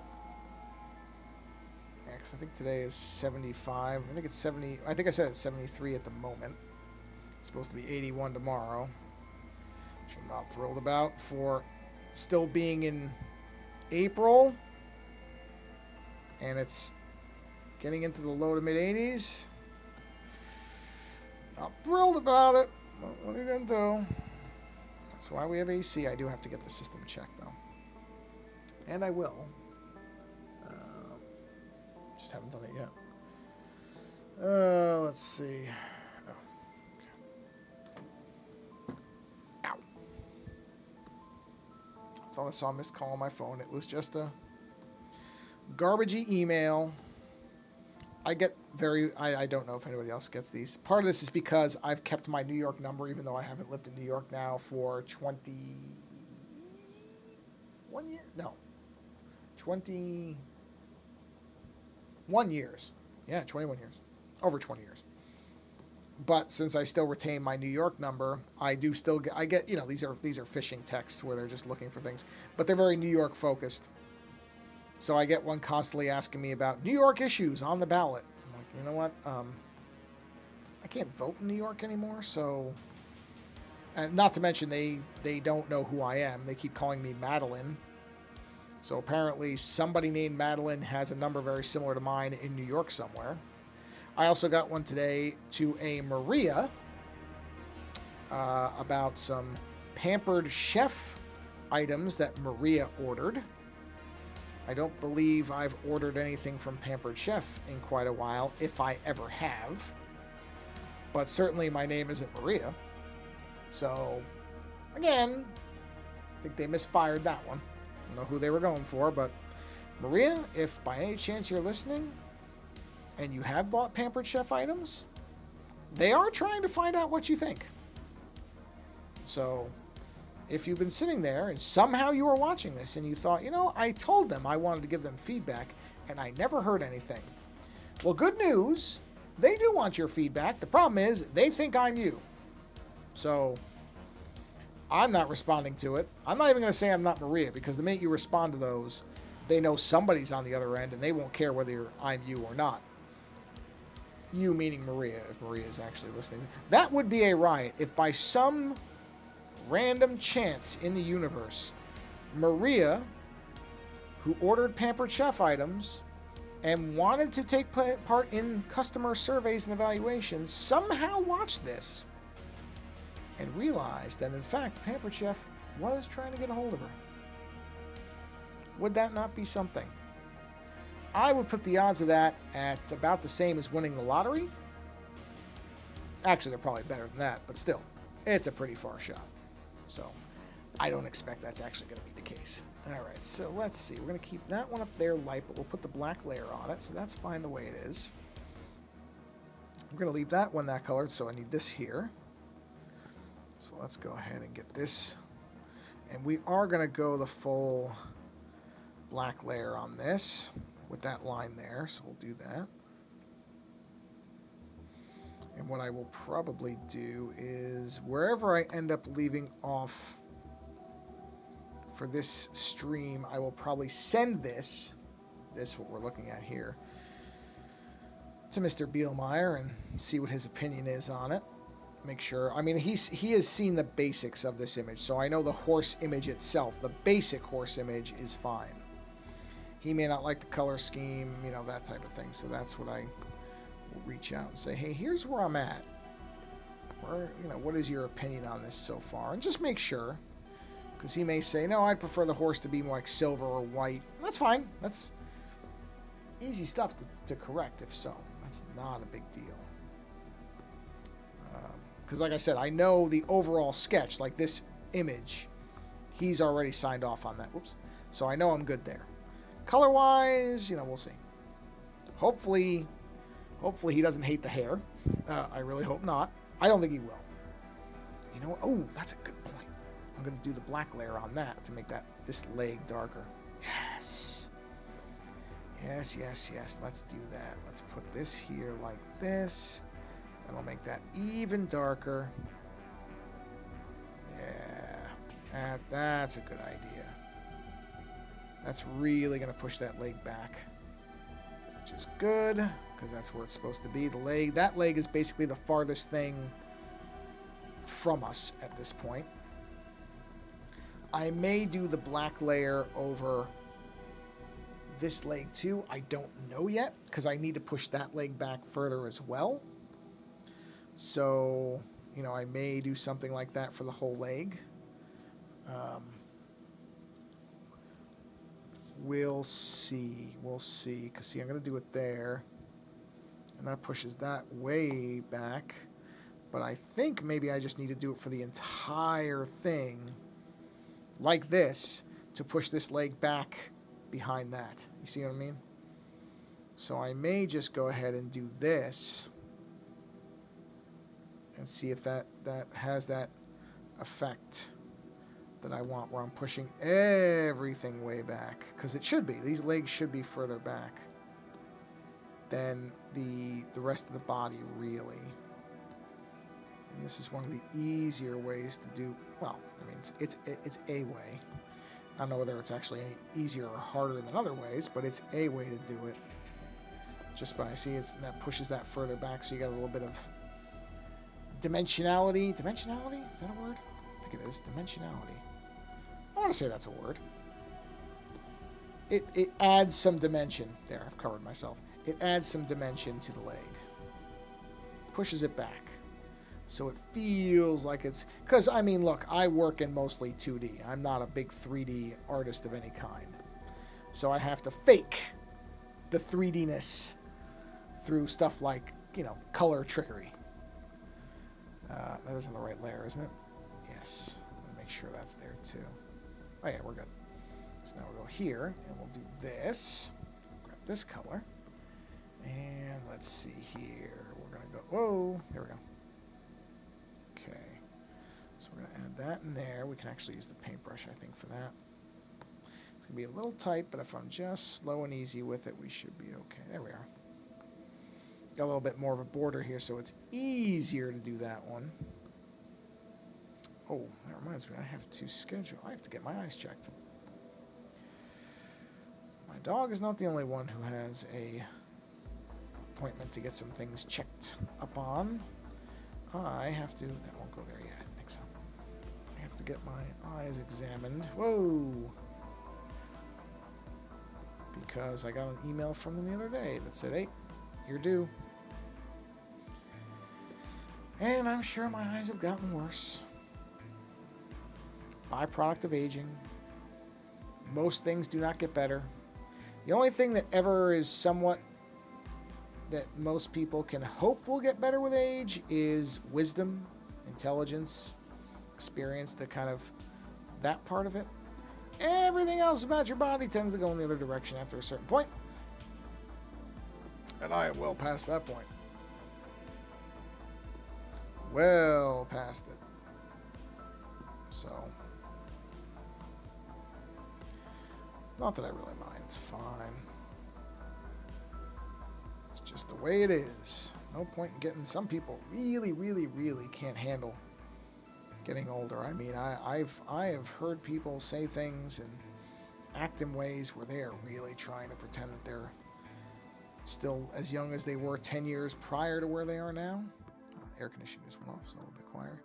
Speaker 1: Yeah, 'cause I think today is 75. I think it's 70. I think I said it's 73 at the moment. It's supposed to be 81 tomorrow, which I'm not thrilled about for still being in April. And it's getting into the low to mid 80s. Not thrilled about it. What are you going to do? That's why we have AC. I do have to get the system checked, though. And I will. Just haven't done it yet. Let's see. Oh, okay. Ow. I thought I saw a missed call on my phone. It was just a garbagey email. I don't know if anybody else gets these. Part of this is because I've kept my New York number, even though I haven't lived in New York now for 21 years? No. 21 years. Yeah, 21 years. Over 20 years. But since I still retain my New York number, I get, these are phishing texts where they're just looking for things, but they're very New York focused. So I get one constantly asking me about New York issues on the ballot. I'm like, you know what? I can't vote in New York anymore, so... And not to mention, they don't know who I am. They keep calling me Madeline. So apparently somebody named Madeline has a number very similar to mine in New York somewhere. I also got one today to a Maria about some Pampered Chef items that Maria ordered. I don't believe I've ordered anything from Pampered Chef in quite a while, if I ever have. But certainly my name isn't Maria. So, again, I think they misfired that one. I don't know who they were going for, but Maria, if by any chance you're listening and you have bought Pampered Chef items, they are trying to find out what you think. So... if you've been sitting there and somehow you were watching this and you thought, I told them I wanted to give them feedback and I never heard anything. Well, good news. They do want your feedback. The problem is they think I'm you. So I'm not responding to it. I'm not even going to say I'm not Maria, because the minute you respond to those, they know somebody's on the other end and they won't care whether I'm you or not. You meaning Maria, if Maria is actually listening. That would be a riot if by some random chance in the universe, Maria, who ordered Pampered Chef items and wanted to take part in customer surveys and evaluations, somehow watched this and realized that, in fact, Pampered Chef was trying to get a hold of her. Would that not be something? I would put the odds of that at about the same as winning the lottery. Actually, they're probably better than that, but still, it's a pretty far shot. So I don't expect that's actually going to be the case. All right, so let's see. We're going to keep that one up there light, but we'll put the black layer on it, so that's fine the way it is. I'm going to leave that one that color, so I need this here. So let's go ahead and get this. And we are going to go the full black layer on this with that line there, so we'll do that. And what I will probably do is, wherever I end up leaving off for this stream, I will probably send this what we're looking at here, to Mr. Bielmeyer and see what his opinion is on it. Make sure, I mean, he has seen the basics of this image, so I know the horse image itself, the basic horse image, is fine. He may not like the color scheme, that type of thing, so that's what I... we'll reach out and say, hey, here's where I'm at. What is your opinion on this so far? And just make sure, because he may say, no, I'd prefer the horse to be more like silver or white. That's fine. That's easy stuff to correct, if so. That's not a big deal. Because like I said, I know the overall sketch, like this image, he's already signed off on that. Whoops. So I know I'm good there. Color-wise, we'll see. Hopefully he doesn't hate the hair. I really hope not. I don't think he will. Oh, that's a good point. I'm going to do the black layer on that to make this leg darker. Yes. Yes. Let's do that. Let's put this here like this. And I'll make that even darker. Yeah. That's a good idea. That's really going to push that leg back, which is good, because that's where it's supposed to be. The leg, that leg is basically the farthest thing from us at this point. I may do the black layer over this leg too. I don't know yet because I need to push that leg back further as well. So, you know, I may do something like that for the whole leg. We'll see. We'll see. Because, see, I'm going to do it there. And that pushes that way back. But I think maybe I just need to do it for the entire thing. Like this. To push this leg back behind that. You see what I mean? So I may just go ahead and do this. And see if that has that effect that I want, where I'm pushing everything way back, because it should be. These legs should be further back than the rest of the body, really. And this is one of the easier ways to do. Well, I mean, it's a way. I don't know whether it's actually any easier or harder than other ways, but it's a way to do it. Just by that pushes that further back, so you got a little bit of dimensionality. Dimensionality? Is that a word? I think it is. Dimensionality. I want to say that's a word. It adds some dimension. There, I've covered myself. It adds some dimension to the leg. Pushes it back. So it feels like it's... Because, I mean, look, I work in mostly 2D. I'm not a big 3D artist of any kind. So I have to fake the 3D-ness through stuff like, you know, color trickery. That isn't the right layer, isn't it? Yes. I'm going to make sure that's there, too. Oh, yeah, we're good. So now we'll go here, and we'll do this. Grab this color. And let's see here. We're going to go... Whoa! There we go. Okay. So we're going to add that in there. We can actually use the paintbrush, I think, for that. It's going to be a little tight, but if I'm just slow and easy with it, we should be okay. There we are. Got a little bit more of a border here, so it's easier to do that one. Oh, that reminds me, I have to get my eyes checked. My dog is not the only one who has a appointment to get some things checked up on. I have to, that won't go there yet, I don't think so. I have to get my eyes examined. Whoa! Because I got an email from them the other day that said, hey, you're due. And I'm sure my eyes have gotten worse. Byproduct of aging. Most things do not get better. The only thing that ever is somewhat that most people can hope will get better with age is wisdom, intelligence, experience, the kind of that part of it. Everything else about your body tends to go in the other direction after a certain point. And I am well past that point. Well past it. So, not that I really mind. It's fine. It's just the way it is. No point in getting... Some people really, really, really can't handle getting older. I mean, I have heard people say things and act in ways where they are really trying to pretend that they're still as young as they were 10 years prior to where they are now. Air conditioning just went off, so a little bit quieter.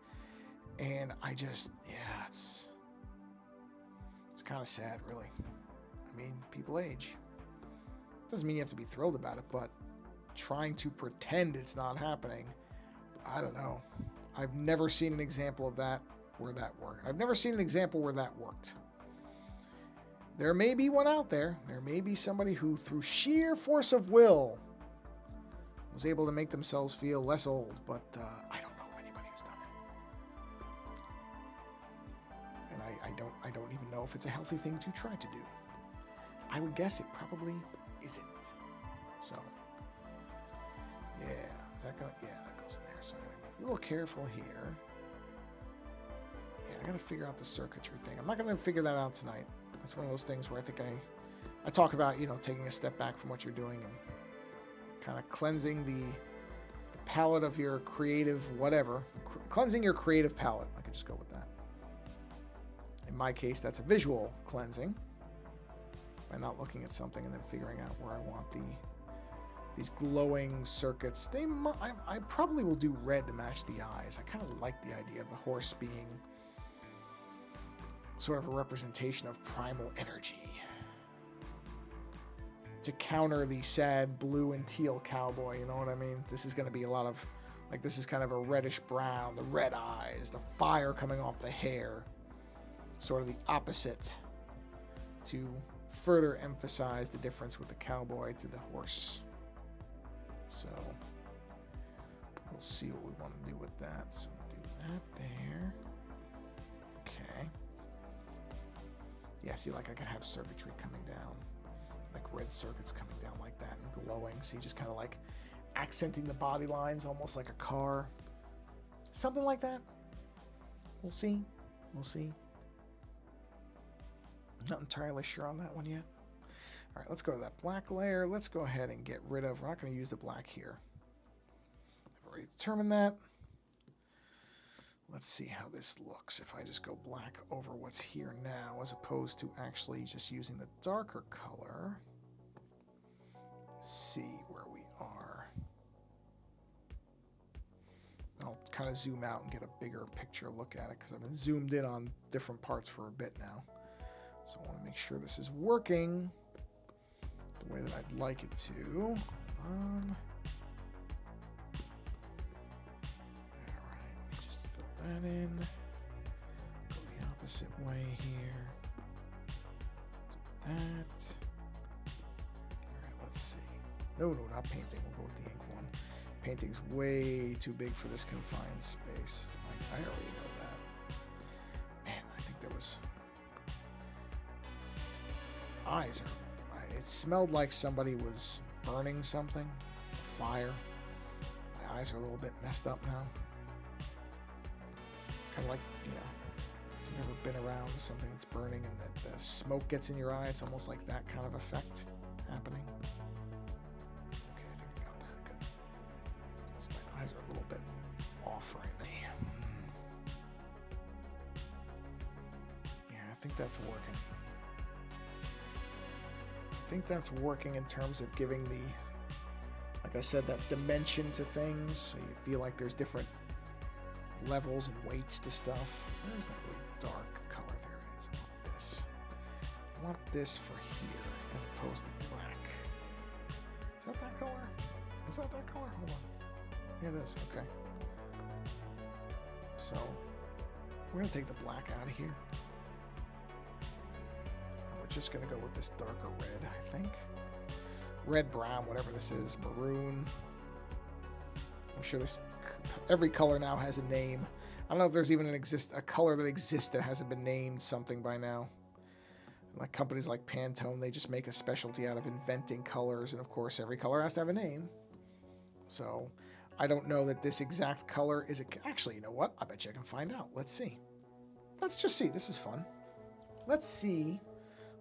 Speaker 1: And I just, yeah, it's kind of sad, really. I mean, people age. Doesn't mean you have to be thrilled about it, but trying to pretend it's not happening, I don't know. I've never seen an example of that where that worked. I've never seen an example where that worked. There may be one out there. There may be somebody who, through sheer force of will, was able to make themselves feel less old, but I don't know of anybody who's done it. And I don't even know if it's a healthy thing to try to do. I would guess it probably isn't. So, yeah, is that gonna? Yeah, that goes in there. So I'm gonna be a little careful here. Yeah, I gotta figure out the circuitry thing. I'm not gonna figure that out tonight. That's one of those things where I think I talk about, you know, taking a step back from what you're doing and kind of cleansing the palette of your creative whatever. Cleansing your creative palette. I could just go with that. In my case, that's a visual cleansing. By not looking at something and then figuring out where I want the these glowing circuits. I probably will do red to match the eyes. I kind of like the idea of the horse being sort of a representation of primal energy to counter the sad blue and teal cowboy, you know what I mean? This is going to be a lot of, like, this is kind of a reddish brown, the red eyes, the fire coming off the hair, sort of the opposite to further emphasize the difference with the cowboy to the horse. So we'll see what we want to do with that. So we'll do that there. Okay. Yeah, see, like I could have circuitry coming down, like red circuits coming down like that and glowing. See, just kind of like accenting the body lines, almost like a car. Something like that. We'll see. We'll see. Not entirely sure on that one yet. All right, let's go to that black layer. Let's go ahead and get rid of, we're not going to use the black here. I've already determined that. Let's see how this looks if I just go black over what's here now as opposed to actually just using the darker color. Let's see where we are. I'll kind of zoom out and get a bigger picture look at it because I've been zoomed in on different parts for a bit now. So I want to make sure this is working the way that I'd like it to. Hold on. That in. Go the opposite way here. Do that. Alright, let's see. No, not painting. We'll go with the ink one. Painting's way too big for this confined space. I already know that. Man, I think there was... Eyes are... It smelled like somebody was burning something. Fire. My eyes are a little bit messed up now. Kind of like, you know, if you've ever been around something that's burning and the smoke gets in your eye, it's almost like that kind of effect happening. Okay, I think we got that good. So my eyes are a little bit off right now. Yeah, I think that's working. I think that's working in terms of giving the, like I said, that dimension to things, so you feel like there's different levels and weights to stuff. Where's that really dark color? There it is. I want this. I want this for here as opposed to black. Is that that color? Is that that color? Hold on. Yeah, it is. Okay. So we're going to take the black out of here. And we're just going to go with this darker red, I think. Red, brown, whatever this is. Maroon. I'm sure this... Every color now has a name. I don't know if there's even a color that exists that hasn't been named something by now. Like companies like Pantone, they just make a specialty out of inventing colors, and of course every color has to have a name. So I don't know that this exact color is actually, you know what? I bet you I can find out. Let's see. Let's just see. This is fun. Let's see.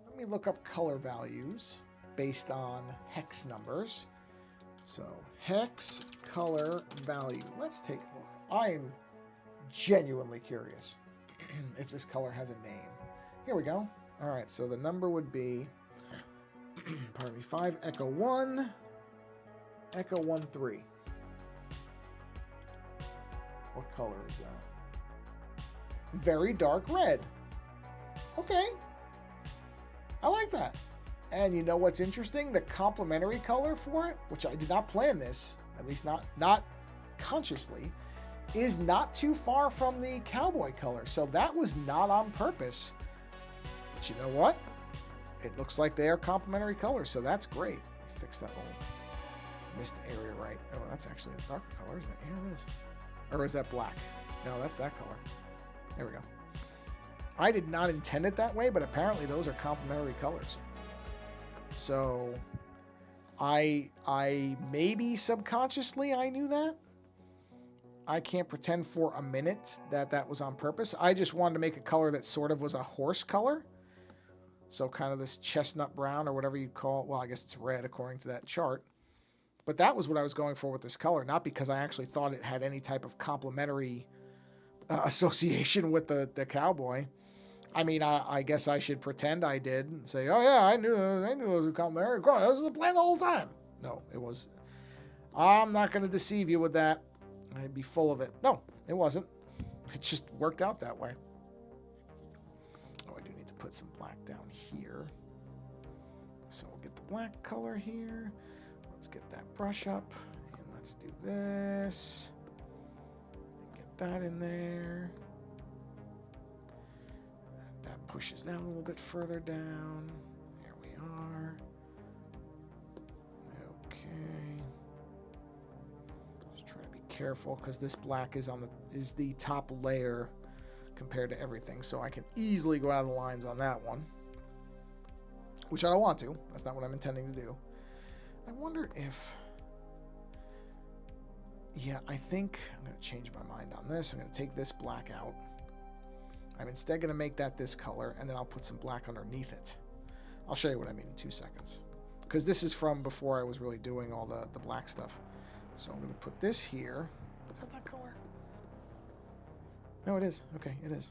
Speaker 1: Let me look up color values based on hex numbers. So, hex color value. Let's take a look. I am genuinely curious if this color has a name. Here we go. All right, so the number would be, pardon me, 5 Echo 1, Echo 1 3. What color is that? Very dark red. Okay. I like that. And you know what's interesting? The complementary color for it, which I did not plan this, at least not consciously, is not too far from the cowboy color. So that was not on purpose. But you know what? It looks like they are complementary colors, so that's great. Let me fix that little missed area right. Oh, that's actually a darker color, isn't it? Yeah, it is. Or is that black? No, that's that color. There we go. I did not intend it that way, but apparently those are complementary colors. So I maybe subconsciously I knew that. I can't pretend for a minute that that was on purpose. I just wanted to make a color that sort of was a horse color. So kind of this chestnut brown or whatever you call it. Well, I guess it's red according to that chart. But that was what I was going for with this color, not because I actually thought it had any type of complementary association with the cowboy. I mean, I guess I should pretend I did and say, oh yeah, I knew those were complementary. This was the plan the whole time. No, it was I'm not going to deceive you with that. I'd be full of it. No, it wasn't. It just worked out that way. Oh, I do need to put some black down here. So we'll get the black color here. Let's get that brush up. And let's do this. And get that in there. That pushes that a little bit further down. There we are. Okay. Just try to be careful because this black is the top layer compared to everything, so I can easily go out of the lines on that one, which I don't want to. That's not what I'm intending to do. I wonder if, yeah, I think I'm going to change my mind on this. I'm going to take this black out. I'm instead going to make that this color, and then I'll put some black underneath it. I'll show you what I mean in 2 seconds, because this is from before I was really doing all the black stuff. So I'm going to put this here. Is that color? No, it is. Okay, it is.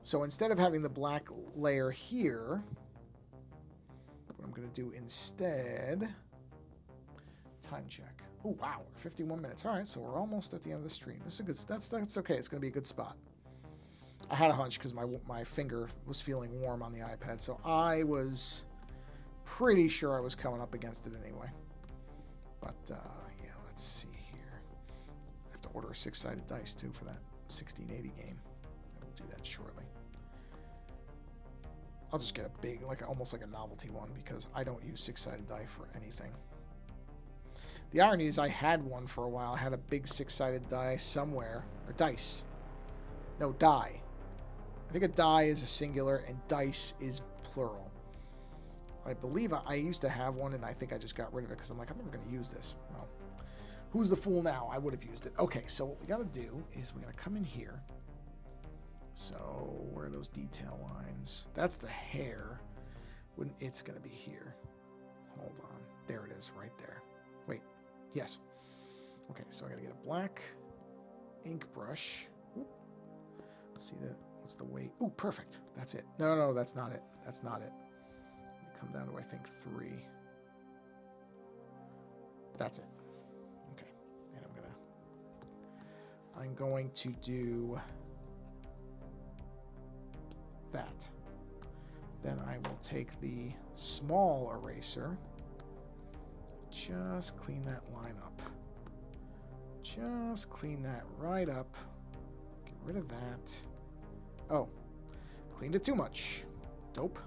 Speaker 1: So instead of having the black layer here, what I'm going to do instead, time check. Oh, wow, 51 minutes. All right, so we're almost at the end of the stream. This is a good, that's okay. It's going to be a good spot. I had a hunch because my finger was feeling warm on the iPad, so I was pretty sure I was coming up against it anyway. But, yeah, let's see here. I have to order a 6-sided dice, too, for that 1680 game. I will do that shortly. I'll just get a big, almost like a novelty one, because I don't use 6-sided die for anything. The irony is I had one for a while. I had a big 6-sided die somewhere, or dice. No, die. I think a die is a singular and dice is plural. I believe I used to have one, and I think I just got rid of it because I'm like, I'm never going to use this. Well, who's the fool now? I would have used it. Okay, so what we got to do is we're going to come in here. So where are those detail lines? That's the hair. When it's going to be here. Hold on. There it is, right there. Wait. Yes. Okay, so I got to get a black ink brush. Oop. See that? What's the weight? Ooh, perfect. That's it. No, that's not it. That's not it. Come down to, I think, 3. That's it. Okay. And I'm going to do that. Then I will take the small eraser, just clean that line up. Just clean that right up. Get rid of that. Oh, cleaned it too much. Dope.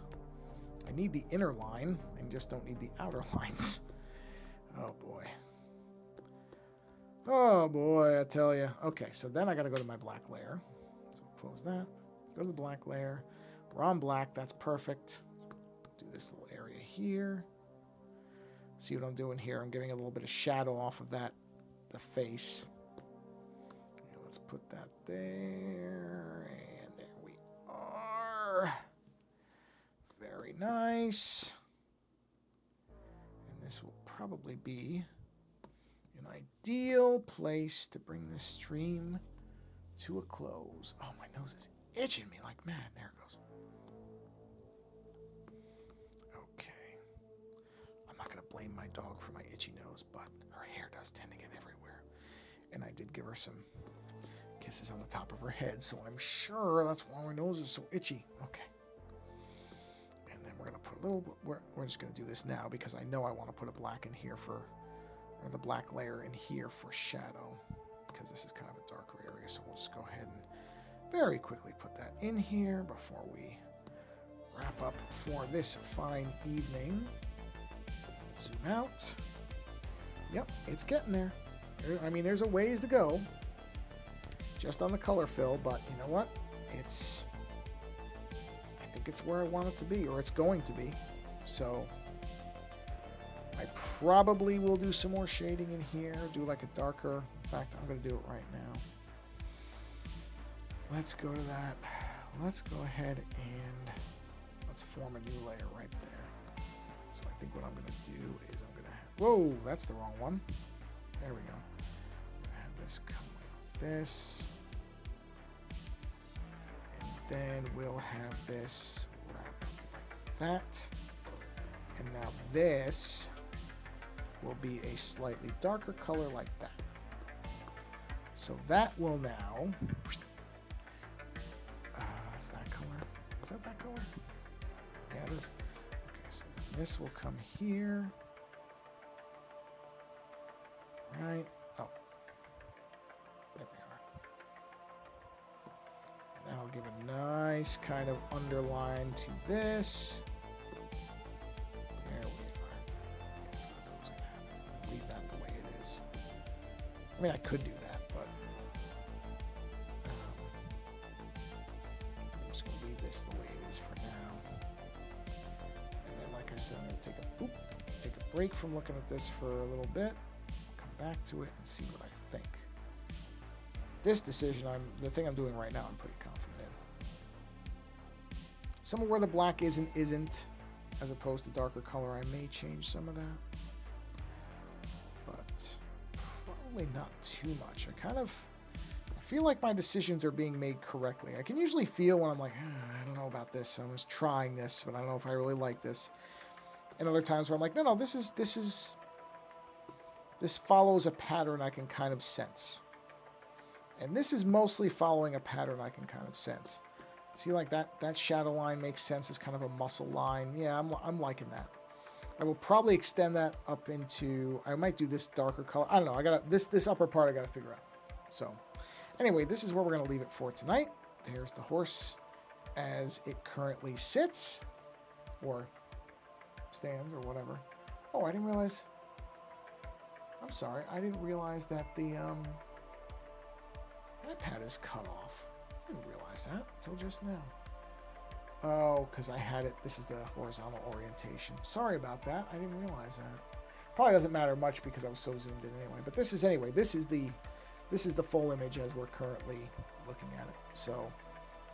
Speaker 1: I need the inner line. I just don't need the outer lines. Oh, boy. Oh, boy, I tell you. Okay, so then I got to go to my black layer. So close that. Go to the black layer. We're on black. That's perfect. Do this little area here. See what I'm doing here? I'm giving a little bit of shadow off of that, the face. Okay, let's put that there. And there we are. Very nice. And this will probably be an ideal place to bring this stream to a close. Oh, my nose is itching me like mad. There it goes. Okay. I'm not going to blame my dog for my itchy nose, but her hair does tend to get everywhere. And I did give her some kisses on the top of her head, so I'm sure that's why my nose is so itchy. Okay. We're going to put a little, we're just going to do this now because I know I want to put a black in here for, or the black layer in here for shadow, because this is kind of a darker area. So we'll just go ahead and very quickly put that in here before we wrap up for this fine evening. Zoom out. Yep, it's getting there. I mean, there's a ways to go just on the color fill, but you know what? It's where I want it to be, or it's going to be. So I probably will do some more shading in here, do like a darker. In fact, I'm going to do it right now. Let's go to that. Let's go ahead and let's form a new layer right there. So I think what I'm going to do is I'm going to have, whoa, that's the wrong one. There we go. I'm going to have this come like this. Then we'll have this wrap like that. And now this will be a slightly darker color like that. So that will now, that's that color. Is that that color? Yeah, it is. Okay, so then this will come here. Right. Oh, there we are. And that'll give a nice kind of underline to this. There we are. That's what those are gonna happen. Leave that the way it is. I mean, I could do that, but I'm just gonna leave this the way it is for now. And then, like I said, I'm gonna take a break from looking at this for a little bit. Back to it and see what I think. This decision, the thing I'm doing right now, I'm pretty confident in. Some of where the black isn't, as opposed to darker color, I may change some of that. But probably not too much. I feel like my decisions are being made correctly. I can usually feel when I'm like, I don't know about this. I was trying this, but I don't know if I really like this. And other times where I'm like, no, this follows a pattern I can kind of sense. And this is mostly following a pattern I can kind of sense. See, like that shadow line makes sense as kind of a muscle line. Yeah, I'm liking that. I will probably extend that up into, I might do this darker color. I don't know. I got this upper part I got to figure out. So anyway, this is where we're going to leave it for tonight. There's the horse as it currently sits or stands or whatever. Oh, I didn't realize. I'm sorry, I didn't realize that the iPad is cut off. I didn't realize that until just now. Oh, because I had it. This is the horizontal orientation. Sorry about that. I didn't realize that. Probably doesn't matter much because I was so zoomed in anyway. But this is the full image as we're currently looking at it. So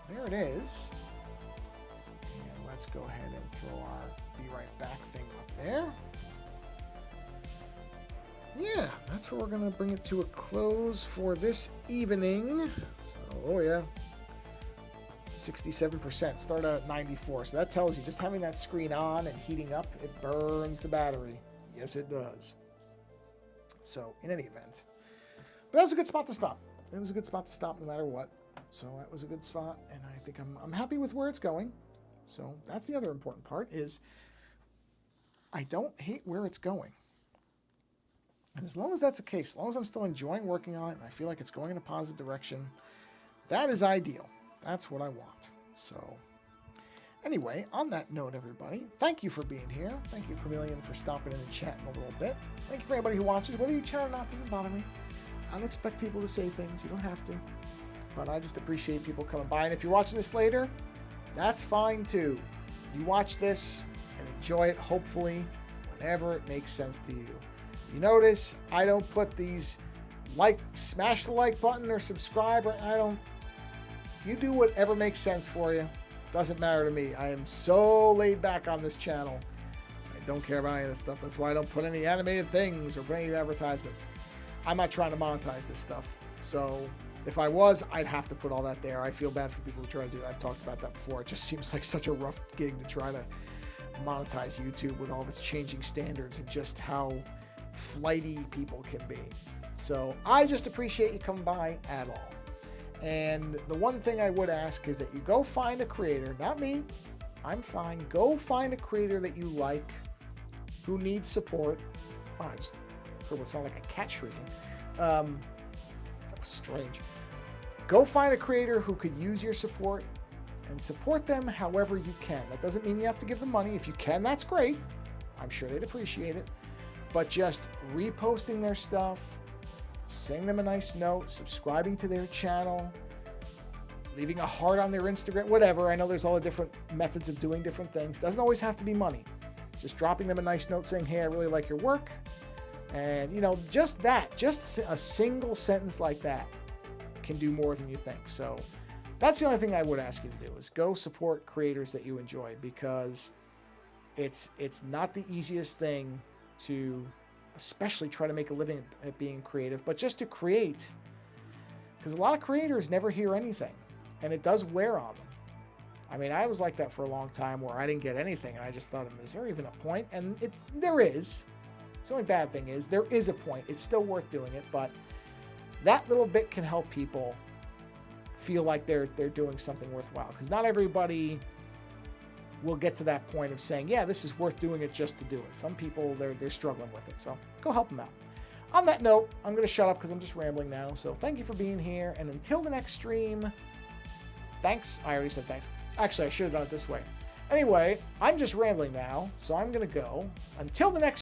Speaker 1: there it is. And let's go ahead and throw our Be Right Back thing up there. Yeah, that's where we're going to bring it to a close for this evening. So, oh yeah, 67%, started out at 94. So that tells you just having that screen on and heating up, it burns the battery. Yes, it does. So in any event, but that was a good spot to stop. It was a good spot to stop no matter what. So that was a good spot. And I think I'm happy with where it's going. So that's the other important part is I don't hate where it's going. And as long as that's the case, as long as I'm still enjoying working on it and I feel like it's going in a positive direction, that is ideal. That's what I want. So anyway, on that note, everybody, thank you for being here. Thank you, Chameleon, for stopping in and chatting a little bit. Thank you for anybody who watches. Whether you chat or not doesn't bother me. I don't expect people to say things. You don't have to. But I just appreciate people coming by. And if you're watching this later, that's fine too. You watch this and enjoy it, hopefully, whenever it makes sense to you. You notice I don't put these smash the like button or subscribe. You do whatever makes sense for you. Doesn't matter to me. I am so laid back on this channel. I don't care about any of that stuff. That's why I don't put any animated things or put any advertisements. I'm not trying to monetize this stuff. So if I was, I'd have to put all that there. I feel bad for people who try to do that. I've talked about that before. It just seems like such a rough gig to try to monetize YouTube with all of its changing standards and just how flighty people can be. So I just appreciate you coming by at all. And the one thing I would ask is that you go find a creator, not me, I'm fine. Go find a creator that you like, who needs support. Oh, I just heard what sounded like a cat shrieking. That was strange. Go find a creator who could use your support and support them however you can. That doesn't mean you have to give them money. If you can, that's great. I'm sure they'd appreciate it. But just reposting their stuff, sending them a nice note, subscribing to their channel, leaving a heart on their Instagram, whatever. I know there's all the different methods of doing different things. Doesn't always have to be money. Just dropping them a nice note saying, hey, I really like your work. And, just that, just a single sentence like that can do more than you think. So that's the only thing I would ask you to do is go support creators that you enjoy, because it's not the easiest thing to especially try to make a living at being creative, but just to create, because a lot of creators never hear anything and it does wear on them. I mean, I was like that for a long time where I didn't get anything and I just thought, is there even a point? And there is. The only bad thing is there is a point. It's still worth doing it, but that little bit can help people feel like they're doing something worthwhile, because not everybody will get to that point of saying, yeah, this is worth doing it just to do it. Some people, they're struggling with it, so go help them out. On that note, I'm going to shut up because I'm just rambling now. So thank you for being here, and until the next stream, thanks. I already said thanks. Actually, I should have done it this way. Anyway, I'm just rambling now, so I'm going to go. Until the next